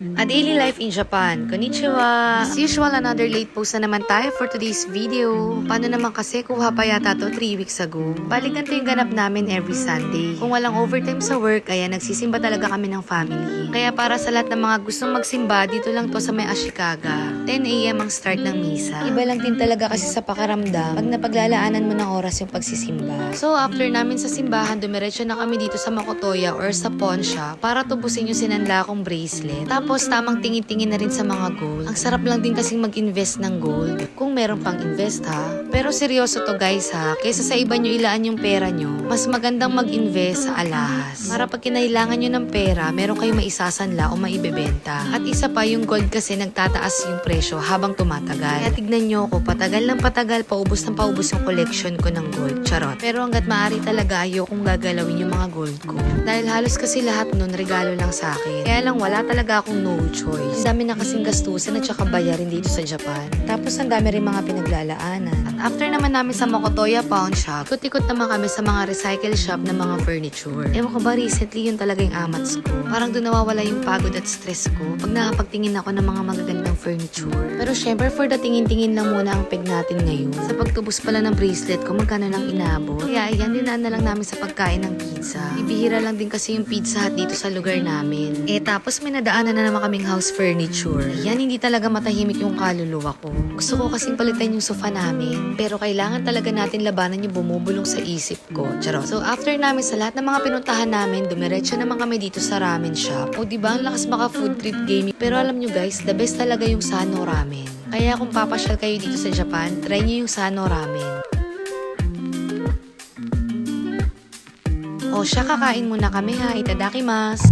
A daily life in Japan. Konnichiwa! As usual, another late post na naman tayo for today's video. Paano naman kasi kuha pa yata to 3 weeks ago. Balik ganito yung ganap namin every Sunday. Kung walang overtime sa work, kaya nagsisimba talaga kami ng family. Kaya para sa lahat ng mga gustong magsimba, dito lang to sa may Ashikaga. 10 AM ang start ng misa. Iba lang din talaga kasi sa pakiramdam pag napaglalaanan mo ng oras yung pagsisimba. So after namin sa simbahan, dumiretso na kami dito sa Makotoya or sa pawn shop para tubusin yung sinanla kong bracelet. Tapos tamang tingin-tingin na rin sa mga gold. Ang sarap lang din kasing mag-invest ng gold. Kung meron pang invest ha. Pero seryoso to guys ha. Kaysa sa iba nyo ilaan yung pera nyo, mas magandang mag-invest sa alahas. Para pag kinailangan nyo ng pera, meron kayong maisasanla o maibebenta. At isa pa, yung gold kasi nagtataas yung presyo habang tumatagal. Kaya tignan nyo ko, patagal ng patagal, paubos ng paubos yung collection ko ng gold. Charot. Pero hanggat maaari talaga ayokong gagalawin yung mga gold ko. Dahil halos kasi lahat nun regalo lang sa akin. Kaya lang wala talaga akong no choice. Ang dami na kasing gastusin at saka bayarin dito sa Japan. Tapos ang dami rin mga pinaglalaanan. At after naman namin sa Makotoya Pawn Shop, ikot-ikot naman kami sa mga recycle shop ng mga furniture. Ewan ko ba recently yun talaga yung amats ko. Parang doon nawawala yung pagod at stress ko pag nakapagtingin ako ng mga magagandang furniture. Pero syempre for the tingin-tingin lang muna ang peg natin ngayon. Sa pagtubos pala ng bracelet ko, magkano lang inabot. Kaya ayan, dinaan na lang namin sa pagkain ng pizza. Ibihira lang din kasi yung Pizza Hut dito sa lugar namin. Tapos may nadaanan na naman kaming house furniture. Yan, hindi talaga matahimik yung kaluluwa ko. Gusto ko kasing palitan yung sofa namin. Pero kailangan talaga natin labanan yung bumubulong sa isip ko. Charot. So after namin sa lahat ng mga pinuntahan namin, dumiretso naman kami dito sa ramen shop. O diba, ang lakas maka food trip gaming. Pero alam nyo guys, the best talaga yung Sano Ramen. Kaya kung papasyal kayo dito sa Japan, try nyo yung Sano Ramen. O siya, kakain muna kami ha. Itadakimasu!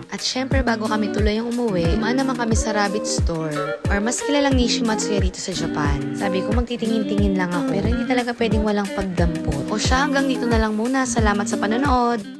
At syempre bago kami tuluyang umuwi, dumaan naman kami sa Rabbit Store or mas kilalang Nishimatsuya dito sa Japan. Sabi ko magtitingin-tingin lang ako pero hindi talaga pwedeng walang pagdampot. O siya, hanggang dito na lang muna. Salamat sa panonood!